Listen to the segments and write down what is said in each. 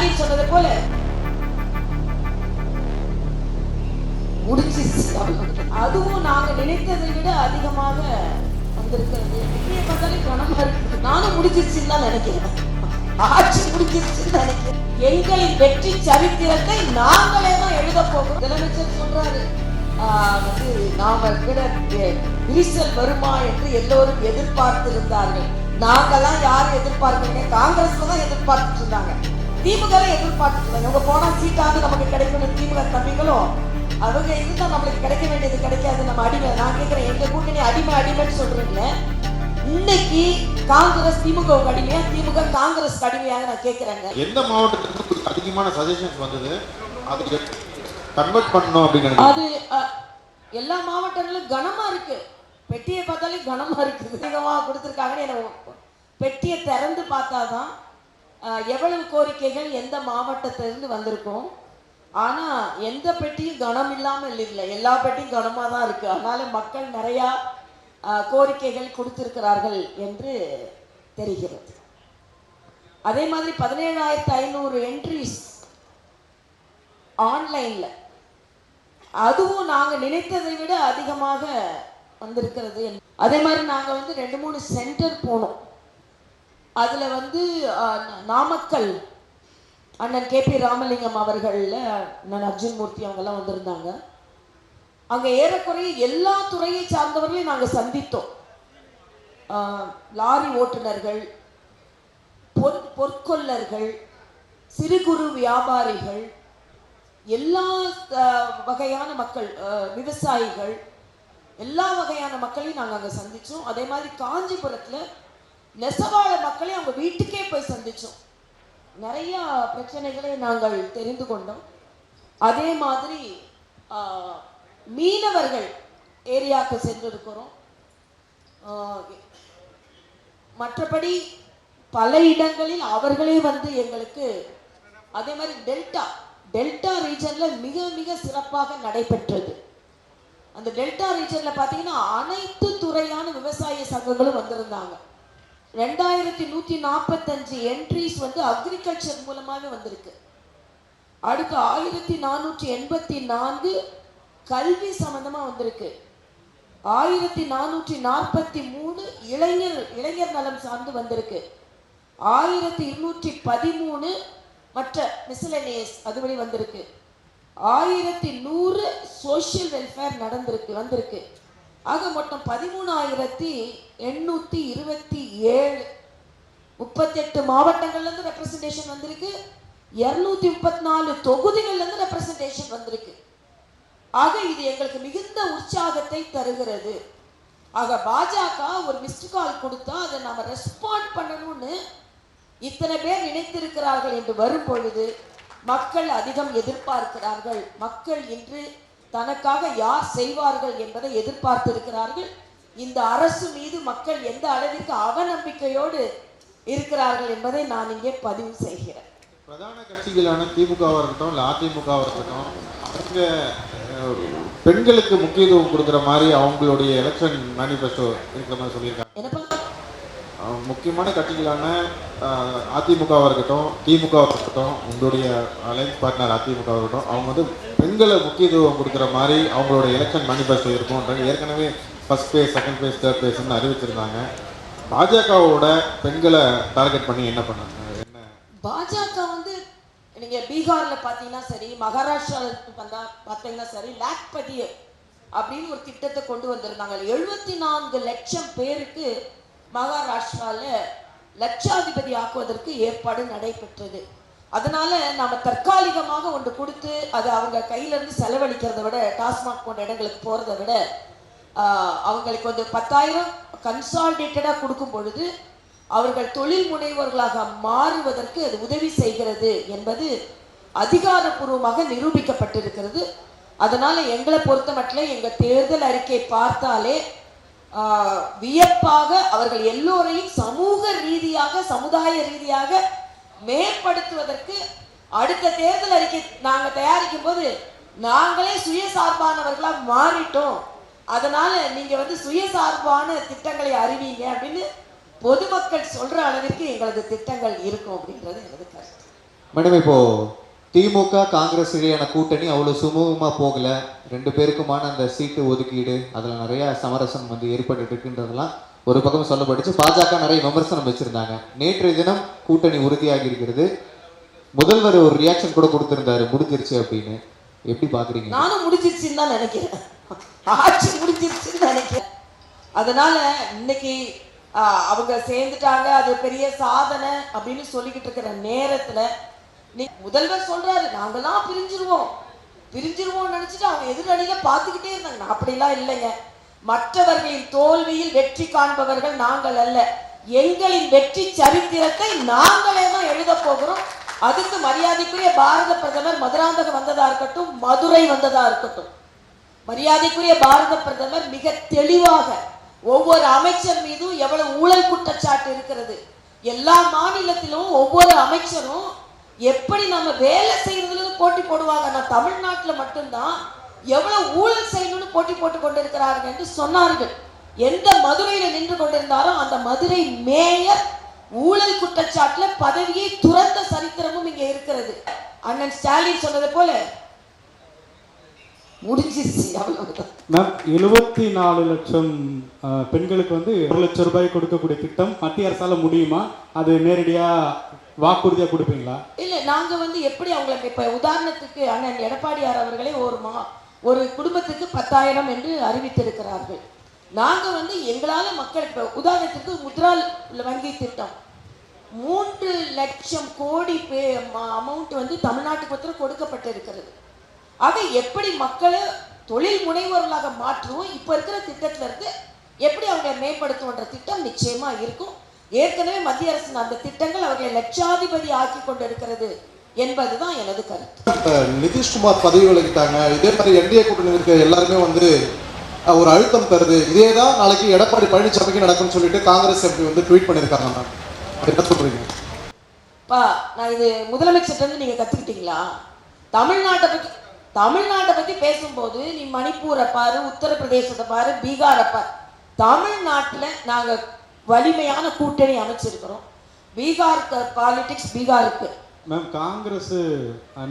ஸ்டாலின் சொன்னது போல முடிச்சிருச்சு. அதுவும் நாங்க நினைத்ததை விட அதிகமாக வந்திருக்கிறது. பார்த்தாலே கனமா இருக்கு. நானும் முடிச்சிருச்சுன்னு தான் நினைக்கிறேன். ஆட்சி முடிச்சிருச்சுன்னு நினைக்கிறேன். எங்களின் வெற்றி சரித்திரத்தை நாங்களே தான் எழுத போகிறோம். முதலமைச்சர் சொல்றாரு நாம கிட விரிசல் வருமா என்று எல்லோரும் எதிர்பார்த்திருந்தார்கள். நாங்கெல்லாம் யாரும் எதிர்பார்க்கல, காங்கிரஸ்ல தான் எதிர்பார்த்துட்டு இருந்தாங்க, திமுக எதிர்பார்த்துட்டு இருந்தாங்க. அவங்க போனா சீட்டாவது நமக்கு கிடைக்கணும். திமுக தம்பிகளும் அவங்க இதுதான் நம்மளுக்கு கிடைக்க வேண்டியது கிடைக்காது, நம்ம அடிமை. நான் கேட்கிறேன், எங்க கூட்டணி அடிமைன்னு சொல்றீங்களே, இன்னைக்கு காங்கிரஸ் திமுக அடிமையா, திமுக காங்கிரஸ் அடிமையாக நான் கேட்கிறேங்க. எந்த மாவட்டத்துக்கு அதிகமான சஜஷன்ஸ் வந்தது அதுக்கு கன்வெர்ட் பண்ணணும் அப்படின்னு? அது எல்லா மாவட்டங்களும் கனமா இருக்கு. பெட்டியை பார்த்தாலே கனமா இருக்கு. அதிகமா கொடுத்துருக்காங்கன்னு பெட்டியை திறந்து பார்த்தாதான் எவ்வளவு கோரிக்கைகள் எந்த மாவட்டத்திலிருந்து வந்திருக்கும். ஆனா எந்த பெட்டியும் கனம் இல்லாமல் இல்லை, எல்லா பெட்டியும் கனமா தான் இருக்கு. அதனால மக்கள் நிறைய கோரிக்கைகள் கொடுத்திருக்கிறார்கள் என்று தெரிகிறது. அதே மாதிரி 17,500 என்ட்ரிஸ் ஆன்லைன்ல, அதுவும் நாங்க நினைத்ததை விட அதிகமாக வந்திருக்கிறது. அதே மாதிரி நாங்க 2-3 சென்டர் போனோம். அதுல நாமக்கல் அண்ணன் KP ராமலிங்கம் அவர்கள்ல அண்ணன் அர்ஜுன் மூர்த்தி அவங்கெல்லாம் வந்திருந்தாங்க. அங்க ஏறக்குறைய எல்லா துறையை சார்ந்தவர்களையும் நாங்க சந்தித்தோம். லாரி ஓட்டுநர்கள், பொற்கொள்ளர்கள், சிறு குறு வியாபாரிகள், எல்லா வகையான மக்கள், விவசாயிகள், எல்லா வகையான மக்களையும் நாங்கள் அங்கே சந்தித்தோம். அதே மாதிரி காஞ்சிபுரத்தில் நெசவாள மக்களையும் அவங்க வீட்டுக்கே போய் சந்தித்தோம். நிறைய பிரச்சனைகளை நாங்கள் தெரிந்து கொண்டோம். அதே மாதிரி மீனவர்கள் ஏரியாவுக்கு சென்றிருக்கிறோம். மற்றபடி பல இடங்களில் அவர்களே எங்களுக்கு, அதே மாதிரி டெல்டா ரீஜன்ல மிக மிக சிறப்பாக நடைபெற்றது. அந்த டெல்டா ரீஜன்ல பாத்தீங்கன்னா அனைத்து துறையான விவசாய சங்கங்களும் வந்திருந்தாங்க. 2145 என்ட்ரிஸ் அக்ரிகல்ச்சர் மூலமாவே வந்திருக்கு. அடுத்து 1484 கல்வி சம்பந்தமா வந்திருக்கு. 1443 இளைஞர் நலம் சார்ந்து வந்திருக்கு. 1213 மற்ற மிஸ்லெனியஸ் அதுவரை வந்திருக்கு. 1100 சோஷியல் வெல்ஃபேர் வந்திருக்கு. ஆக மொத்தம் 13,827 38 மாவட்டங்கள்ல இருந்து ரெப்ரசன்டேஷன் வந்திருக்கு. 234 தொகுதிகள்ல இருந்து ரெப்ரசன்டேஷன் வந்திருக்கு. ஆக இது எங்களுக்கு மிகுந்த உற்சாகத்தை தருகிறது. ஆக பாஜக ஒரு மிஸ்டு கால் கொடுத்தா அதை நாம ரெஸ்பாண்ட் பண்ணணும்னு இத்தனை பேர் நினைத்திருக்கிறார்கள் என்று வரும் பொழுது மக்கள் அதிகம் எதிர்பார்க்கிறார்கள். மக்கள் இன்று தனக்காக யார் செய்வார்கள் என்பதை எதிர்பார்த்திருக்கிறார்கள். இந்த அரசு மீது மக்கள் எந்த அளவிற்கு அவநம்பிக்கையோடு இருக்கிறார்கள் என்பதை நான் இங்கே பதிவு செய்கிறேன். பிரதான கட்சிகளான திமுகவாக இருக்கட்டும் இல்லை அதிமுகவாக இருக்கட்டும், அவங்க பெண்களுக்கு முக்கியத்துவம் கொடுக்குற மாதிரி அவங்களுடைய எலெக்ஷன் மேனிஃபெஸ்டோ இருக்கிற மாதிரி சொல்லியிருக்காங்க. முக்கியமான கட்சிகளான அதிமுகவாக இருக்கட்டும் திமுகவாக இருக்கட்டும், உங்களுடைய அலைன்ஸ் பார்ட்னர் அதிமுகவாக இருக்கட்டும், அவங்க பெண்களை முக்கியத்துவம் கொடுக்குற மாதிரி அவங்களோட எலெக்ஷன் மேனிஃபெஸ்டோ இருக்கும்ன்றாங்க. ஏற்கனவே first phase, second phase, third பேஸ்ன்னு அறிவிச்சிருந்தாங்க. பாஜகவோட பெண்களை டார்கெட் பண்ணி என்ன பண்ணாங்க? பாஜக நீங்க பீகார்ல பாத்தீங்கன்னா சரி, மகாராஷ்டிரால பார்த்தீங்கன்னா சரி, லாக்பதி அப்படின்னு ஒரு திட்டத்தை கொண்டு வந்திருந்தாங்க. 74 லட்சம் பேருக்கு மகாராஷ்டிரால லட்சாதிபதி ஆக்குவதற்கு ஏற்பாடு நடைபெற்றது. அதனால நாம தற்காலிகமாக ஒன்று கொடுத்து அது அவங்க கையில இருந்து செலவழிக்கிறத விட, டாஸ்மாக் போன்ற இடங்களுக்கு போறதை விட அவங்களுக்கு 10,000 கன்சாலிடேட்டடா கொடுக்கும் பொழுது அவர்கள் தொழில் முனைவோர்களாக மாறுவதற்கு அது உதவி செய்கிறது என்பது அதிகாரப்பூர்வமாக நிரூபிக்கப்பட்டிருக்கிறது. அதனால எங்களை பொறுத்த மட்டும் எங்க தேர்தல் அறிக்கை பார்த்தாலே வியப்பாக அவர்கள் எல்லோரையும் சமூக ரீதியாக, சமுதாய ரீதியாக மேம்படுத்துவதற்கு அடுத்த தேர்தல் அறிக்கை நாங்க தயாரிக்கும் போது நாங்களே சுயசார்பானவர்களா மாறிட்டோம், அதனால நீங்க சுயசார்பான திட்டங்களை அறிவீங்க அப்படின்னு பொதுமக்கள் சொல்ற அளவிற்கு எங்களது திட்டங்கள் இருக்கும் அப்படின்றது எனது கருத்து. மேடம், இப்போ திமுக காங்கிரஸ் இடையான கூட்டணி அவ்வளோ சுமூகமாக போகல. 2 பேருக்குமான அந்த சீட்டு ஒதுக்கீடு அதில் நிறைய சமரசம் வந்து ஏற்பட்டு இருக்குன்றதெல்லாம் ஒரு பக்கம் சொல்லப்பட்டுச்சு. பாஜக நிறைய விமர்சனம் வச்சிருந்தாங்க. நேற்றைய தினம் கூட்டணி உறுதியாகி இருக்கிறது. முதல்வர் ஒரு ரியாக்ஷன் கூட கொடுத்திருந்தாரு, முடிஞ்சிருச்சு அப்படின்னு. எப்படி பாக்குறீங்க? நானும் முடிஞ்சிருச்சுன்னு தான் நினைக்கிறேன். ஆட்சி முடிஞ்சிருச்சுன்னு நினைக்கிறேன். அதனால இன்னைக்கு அவங்க சேர்ந்துட்டாங்க, அது பெரிய சாதனை அப்படின்னு சொல்லிக்கிட்டு இருக்கிற நேரத்துல நீ முதல்வர் சொல்றாரு நாங்கெல்லாம் பிரிஞ்சிருவோம் நினைச்சிட்டு அவங்க எதிரணியில பார்த்துக்கிட்டே இருந்தாங்க. அப்படிலாம் இல்லைங்க. மற்றவர்களின் தோல்வியில் வெற்றி காண்பவர்கள் நாங்கள் அல்ல. எங்களின் வெற்றி சரித்திரத்தை நாங்களே தான் எழுத போகிறோம். அதுக்கு மரியாதைக்குரிய பாரத பிரதமர் மதுராந்தகம் வந்ததா இருக்கட்டும், மதுரை வந்ததா இருக்கட்டும், மரியாதைக்குரிய பாரத பிரதமர் மிக தெளிவாக ஒவ்வொரு அமைச்சர் மீதும் எவ்வளவு ஊழல் குற்றச்சாட்டு இருக்கிறது, எல்லா மாநிலத்திலும் ஒவ்வொரு அமைச்சரும் எப்படி நம்ம வேலை செய்யறதுல போட்டி போடுவாங்க. நான் தமிழ்நாட்டில் மட்டும்தான் எவ்வளவு ஊழல் செய்யணும்னு போட்டி போட்டு கொண்டிருக்கிறார்கள் என்று சொன்னார்கள். எந்த மதுரையில நின்று கொண்டிருந்தாரோ அந்த மதுரை மேயர் ஊழல் குற்றச்சாட்டுல பதவியை துறந்த சரித்திரமும் இங்க இருக்கிறது. அண்ணன் ஸ்டாலின் சொன்னது போல முடிஞ்சிருச்சு, அவ்வளவுதான். மேம், 74 லட்சம் பெண்களுக்கு வந்து 1 லட்சம் ரூபாய் கொடுக்கக்கூடிய திட்டம் மத்திய அரசால முடியுமா? அது நேரடியா வாக்குறுதியா கொடுப்பீங்களா? இல்ல, நாங்க வந்து எப்படி அவங்களுக்கு இப்ப உதாரணத்துக்கு அண்ணன் எடப்பாடியார் அவர்களே ஒரு குடும்பத்துக்கு 10,000 என்று அறிவித்திருக்கிறார்கள். நாங்க வந்து எங்களால மக்களுக்கு உதாரணத்துக்கு முத்ரா வங்கி திட்டம் 3 லட்சம் கோடி அமௌண்ட் வந்து தமிழ்நாட்டுக்கு ஒருத்தர் கொடுக்கப்பட்டிருக்கிறது. ஆக எப்படி மக்களை தொழில் முனைவோர்களாக மாற்றுவோம், இப்ப இருக்கிற திட்டத்துல இருந்து எப்படி அவங்க மேம்படுத்துவோன்ற திட்டம் நிச்சயமா இருக்கும். ஏற்கனவே மத்திய அரசின் அந்த திட்டங்கள் அவர்களை லட்சாதிபதி ஆக்கி கொண்டிருக்கிறது என்பதுதான் எனது கருத்து. நிதிஷ்குமார் பதவி விலகிட்டாங்க. இதே மாதிரி என்டிஏ கூட்டணி இருக்க எல்லாருமே வந்து ஒரு அழுத்தம் தருது. இதே தான் நாளைக்கு எடப்பாடி பழனிசாமிக்கு நடக்கும்னு சொல்லிட்டு காங்கிரஸ் எம்பி வந்து ட்வீட் பண்ணியிருக்காங்க. மேம், என்ன சொல்றீங்க? நான் இது முதலமைச்சர் நீங்க கத்துக்கிட்டீங்களா? தமிழ்நாட்டை பத்தி பேசும்போது நீ மணிப்பூரை பாரு, உத்தரப்பிரதேசத்தை பாரு, பீகாரை பாரு. தமிழ்நாட்டில் நாங்க வலிமையான கூட்டணி அமைச்சிருக்கிறோம். பீகாருக்கு பாலிடிக்ஸ் பீகாருக்கு. மேம், காங்கிரஸ்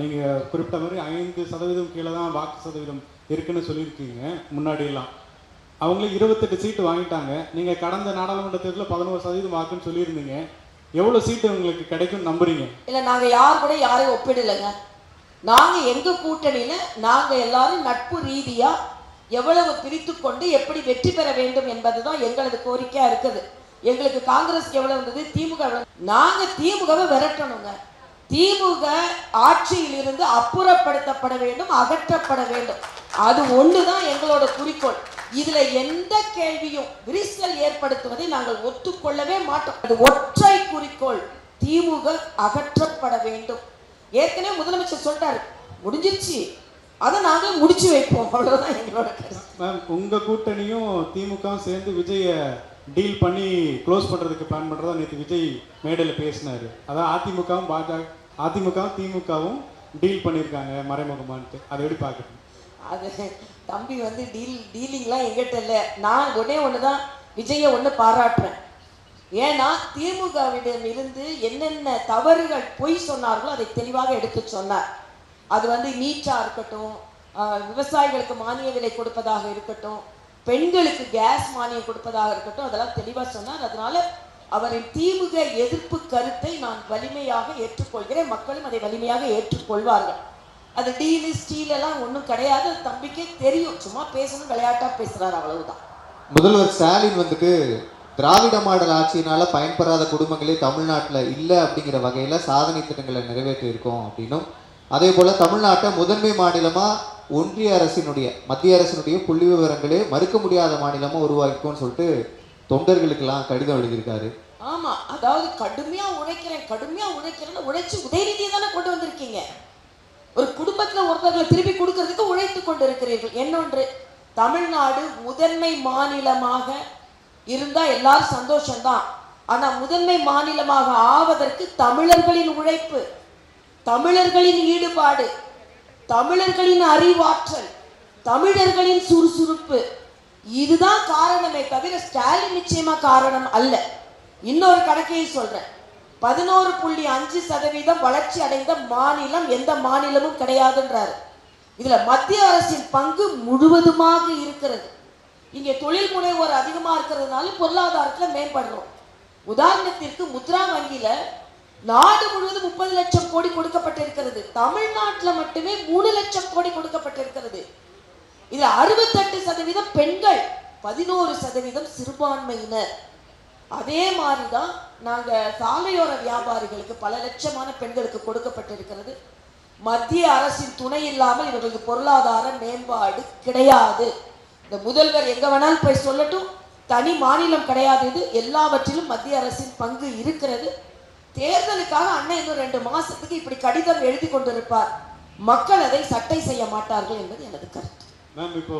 நீங்க குறிப்பிட்ட மாதிரி 5% கீழே தான் வாக்கு சதவீதம் இருக்குன்னு சொல்லியிருக்கீங்க. முன்னாடி எல்லாம் அவங்களே 28 சீட்டு வாங்கிட்டாங்க. நீங்க கடந்த நாடாளுமன்ற தேர்தலில் 11% வாக்குன்னு சொல்லியிருந்தீங்க. எவ்வளவு சீட்டு உங்களுக்கு கிடைக்கும் நம்புறீங்க? இல்ல, நாங்க யார் கூட யாரையும் ஒப்பிடலைங்க. நாங்க எங்க கூட்டணியில நாங்க எல்லாரும் நட்பு ரீதியா எவ்வளவு பிரித்து கொண்டு எப்படி வெற்றி பெற வேண்டும் என்பதுதான் எங்களது கோரிக்கையா இருக்குது. எங்களுக்கு காங்கிரஸ் எவ்வளவு இருந்தது, திமுக நாங்க திமுகவை விரட்டணுங்க. திமுக ஆட்சியில் இருந்து அப்புறப்படுத்தப்பட வேண்டும், அகற்றப்பட வேண்டும். அது ஒண்ணுதான் எங்களோட குறிக்கோள். இதுல எந்த கேள்வியும் விரிசல் ஏற்படுத்துவதை நாங்கள் ஒத்துக்கொள்ளவே மாட்டோம். அது ஒற்றை குறிக்கோள், திமுக அகற்றப்பட வேண்டும். ஏற்கனவே முதலமைச்சர் சொல்றாரு முடிஞ்சிருச்சு, அதை நாங்க முடிச்சு வைப்போம், அவ்வளவுதான் எங்களோட கருத்து. மேம், உங்க கூட்டணியும் திமுகவும் சேர்ந்து விஜய டீல் பண்ணி க்ளோஸ் பண்றதுக்கு பிளான் பண்றதா நேற்று விஜய் மேடையில் பேசினாரு. அதான் அதிமுகவும் திமுகவும் டீல் பண்ணியிருக்காங்க மறைமுகமான்ட்டு. அதை எப்படி பார்க்குறீங்க? அது தம்பி வந்து டீலிங்லாம் எங்கிட்ட இல்லை. நான் ஒண்ணுதான் விஜயை பாராட்டுறேன். ஏன்னா திமுகவிடம் இருந்து என்னென்ன தவறுகள் பொய் சொன்னார்களோ அதை தெளிவாக எடுத்து சொன்னார். அது வந்து நீட்டா இருக்கட்டும், விவசாயிகளுக்கு மானிய விலை கொடுப்பதாக இருக்கட்டும், பெண்களுக்கு கேஸ் மானியம் கொடுப்பதாக இருக்கட்டும், அதெல்லாம் தெளிவாக சொன்னார். அதனால அவரின் திமுக எதிர்ப்பு கருத்தை நான் வலிமையாக ஏற்றுக்கொள்கிறேன். மக்களும் அதை வலிமையாக ஏற்றுக்கொள்வார்கள். அது டீலு ஸ்டீல் எல்லாம் ஒன்றும் கிடையாது. தம்பிக்கே தெரியும், சும்மா பேசணும், விளையாட்டா பேசுறாரு, அவ்வளவுதான். முதல்வர் ஸ்டாலின் வந்துட்டு திராவிட மாடல் ஆட்சியினால பயன்பெறாத குடும்பங்களே தமிழ்நாட்டில் இல்லை அப்படிங்கிற வகையில சாதனை திட்டங்களை நிறைவேற்றி இருக்கோம் அப்படின்னும், அதே போல தமிழ்நாட்டை முதன்மை மாநிலமா ஒன்றிய அரசினுடைய மத்திய அரசினுடைய புள்ளி விவரங்களே மறுக்க முடியாத மாநிலமா உருவாக்கிக்கோன்னு சொல்லிட்டு தொண்டர்களுக்கெல்லாம் கடிதம் எழுதியிருக்காரு. ஆமா, அதாவது கடுமையா உழைக்கிறேன்னு உழைச்சு உதயநிதியை தானே கொண்டு வந்திருக்கீங்க. ஒரு குடும்பத்துல ஒருத்தர்களை திருப்பி கொடுக்கறதுக்கு உழைத்து கொண்டு இருக்கிறீர்கள். இன்னொன்று, தமிழ்நாடு முதன்மை மாநிலமாக இருந்தா எல்லாரும் சந்தோஷம்தான். ஆனா முதன்மை மாநிலமாக ஆவதற்கு தமிழர்களின் உழைப்பு, தமிழர்களின் ஈடுபாடு, தமிழர்களின் அறிவாற்றல், தமிழர்களின் சுறுசுறுப்பு, இதுதான் காரணமே தவிர ஸ்டாலின் நிச்சயமா காரணம் அல்ல. இன்னொரு கணக்கையும் சொல்றேன், 11.5% வளர்ச்சி அடைந்த மாநிலம் எந்த மாநிலமும் கிடையாதுன்றாரு. இதுல மத்திய அரசின் பங்கு முழுவதுமாக இருக்கிறது. இங்கே தொழில் முனைவோர் அதிகமா இருக்கிறதுனால பொருளாதாரத்துல மேம்படுறோம். உதாரணத்திற்கு முத்ரா வங்கியில நாடு முழுவதும் 30 லட்சம் கோடி கொடுக்கப்பட்டிருக்கிறது. தமிழ்நாட்டில் மட்டுமே 3 லட்சம் கோடி கொடுக்கப்பட்டிருக்கிறது. இதுல 68% பெண்கள், 11% சிறுபான்மையினர். அதே மாதிரிதான் நாங்க சாலையோர வியாபாரிகளுக்கு பல லட்சமான பெண்களுக்கு கொடுக்கப்பட்டிருக்கிறது. மத்திய அரசின் துணை இல்லாமல் இவர்களுக்கு பொருளாதார மேம்பாடு கிடையாது. இந்த முதல்வர் எங்க வேணாலும் போய் சொல்லட்டும், தனி மாநிலம் கிடையாது. இது எல்லாவற்றிலும் மத்திய அரசின் பங்கு இருக்கிறது. தேர்தலுக்காக அண்ணன் இன்னும் 2 மாசத்துக்கு இப்படி கடிதம் எழுதி கொண்டிருப்பார். மக்கள் அதை சட்டை செய்ய மாட்டார்கள் என்பது எனது கருத்து. மேம், இப்போ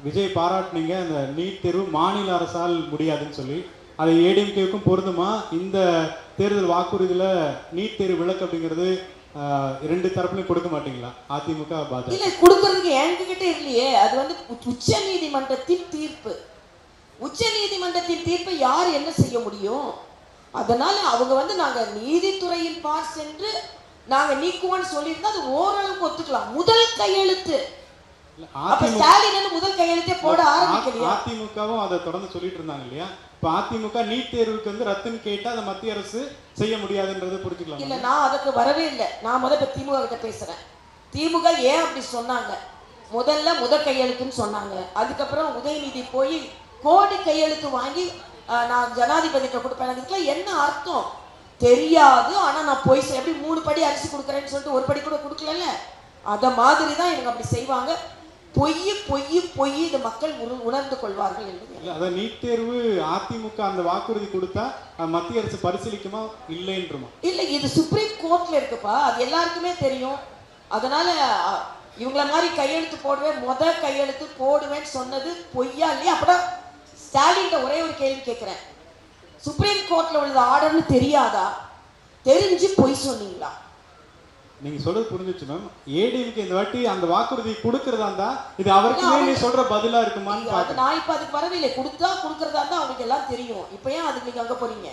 விஜய் பாராட்டினீங்க அந்த நீட் தேர்வு மாநில அரசால் முடியாதுன்னு சொல்லி, அதை ஏடிஎம்கேவுக்கும் பொருந்துமா? இந்த தேர்தல் வாக்குறுதியில நீட் தேர்வு விலக்கு அப்படிங்கிறது 2 தரப்புலையும் கொடுக்க மாட்டீங்களா? அதிமுக பாஜக இல்ல, கொடுக்கறதுக்கு என்கிட்ட இல்லையே. அது வந்து உச்ச நீதிமன்றத்தின் தீர்ப்பு. உச்ச நீதிமன்றத்தின் தீர்ப்பை யார் என்ன செய்ய முடியும்? அதனால அவங்க வந்து நாங்க நீதித்துறையின் பார் சென்று நாங்க நீக்குவோம்னு சொல்லியிருந்தா அது ஓரளவுக்கு ஒத்துக்கலாம். முதல் கையெழுத்து ஸ்டாலின் முதல் கையெழுத்தே போட ஆரம்பிக்கலையா? அதிமுகவும் அதை தொடர்ந்து சொல்லிட்டு இருந்தாங்க இல்லையா? இப்ப அதிமுக நீட் தேர்வுக்கு வந்து ரத்துன்னு கேட்டா அதை மத்திய அரசு செய்ய முடியாதுன்றதை புரிஞ்சுக்கலாம். இல்ல, நான் அதுக்கு வரவே இல்லை. நான் முதல்ல திமுக கிட்ட பேசுறேன். திமுக ஏன் அப்படி சொன்னாங்க? முதல் கையெழுத்துன்னு சொன்னாங்க. அதுக்கப்புறம் உதயநிதி போய் கோடி கையெழுத்து வாங்கி நான் ஜனாதிபதிக்கு கொடுப்பேன். அதுக்கெல்லாம் என்ன அர்த்தம் தெரியாது. ஆனா நான் போய் எப்படி 3 படி அரிசி கொடுக்குறேன்னு சொல்லிட்டு 1 படி கூட கொடுக்கல. அத மாதிரி தான் இவங்க அப்படி செய்வாங்க. பொய் இந்த மக்கள் உணர்ந்து கொள்வார்கள் என்பது. அதான் நீட் தேர்வு அதிமுக அந்த வாக்குறுதி கொடுத்தா மத்திய அரசு பரிசீலிக்குமா இல்லைன்றமா? இல்ல, இது சுப்ரீம் கோர்ட்ல இருக்குப்பா. அது எல்லாருக்குமே தெரியும். அதனால இவங்கள மாதிரி கையெழுத்து போடுவேன், கையெழுத்து போடுவேன்னு சொன்னது பொய்யா இல்லையா? அப்பதான் ஸ்டாலின் ஒரே ஒரு கேள்வி கேட்கிறேன். சுப்ரீம் கோர்ட்ல உள்ள ஆர்டர்னு தெரியாதா? தெரிஞ்சு பொய் சொன்னீங்களா? நீங்க சொல்றது புரிஞ்சிச்சு மேம். ஏடிஎம்கே இந்த வாட்டி அந்த வாக்குறுதி கொடுக்கறதா இருந்தா இது அவருக்குமே நீ சொல்ற பதிலா இருக்குமான்னு பாக்க. நான் இப்ப அதுக்கு வரவில்லை. கொடுக்கறதா இருந்தா அவங்களுக்கு எல்லாம் தெரியும். இப்ப ஏன் அதுக்கு நீங்க அங்க போறீங்க?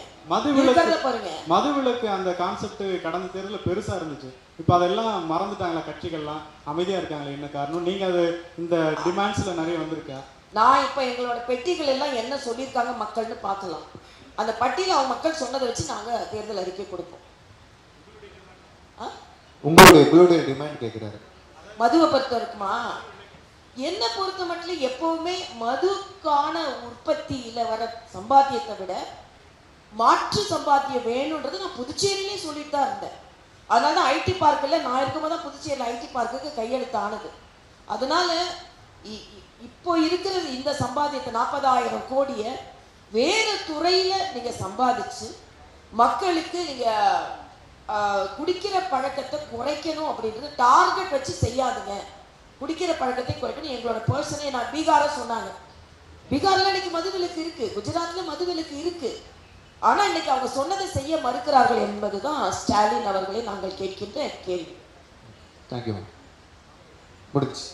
மதுவிலக்கு அந்த கான்செப்ட் கடந்த தேர்தல பெருசா இருந்துச்சு. இப்ப அதெல்லாம் மறந்துட்டாங்களா? கட்சிகள்லாம் அமைதியா இருக்காங்களா? என்ன காரணம்? நீங்க அது இந்த டிமாண்ட்ஸ்ல நிறைய வந்திருக்கா? நான் இப்ப எங்களோட பெட்டிகள் எல்லாம் என்ன சொல்லியிருக்காங்க மக்கள்னு பார்க்கலாம். அந்த பட்டியல அவங்க மக்கள் சொன்னதை வச்சு நாங்க தேர்தல் அறிக்கை கொடுப்போம். உங்களுடைய டிமாண்ட் கேட்கிறாரு. மதுவை பொறுத்த இருக்குமா? என்ன பொறுத்த மட்டும் எப்பவுமே மதுக்கான உற்பத்தியில வர சம்பாத்தியத்தை விட மாற்று சம்பாத்தியம் வேணும்ன்றது நான் புதுச்சேரியிலே சொல்லிட்டு தான் இருந்தேன். அதனால தான் ஐடி பார்க்கில் நான் இருக்கும்போது தான் புதுச்சேரியில் ஐடி பார்க்குக்கு கையெழுத்து ஆனது. அதனால இப்போ இருக்கிறது இந்த சம்பாத்தியத்தை 40,000 கோடியை வேறு துறையில நீங்க சம்பாதிச்சு மக்களுக்கு நீங்க குடிக்கிற பழக்கத்தை குறைக்கணும் அப்படின்றது டார்கெட் வச்சு செய்யாதுங்க. குடிக்கிற பழக்கத்தை குறைக்கணும். எங்களோட பர்சனே நான் பீகாரை சொன்னாங்க. பீகார்ல இன்னைக்கு மதுவிலக்கு இருக்கு, குஜராத்ல மதுவிலக்கு இருக்கு. ஆனா இன்னைக்கு அவங்க சொன்னதை செய்ய மறுக்கிறார்கள் என்பதுதான் ஸ்டாலின் அவர்களை நாங்கள் கேட்கின்ற கேள்வி. தேங்க்யூ. முடிச்சு.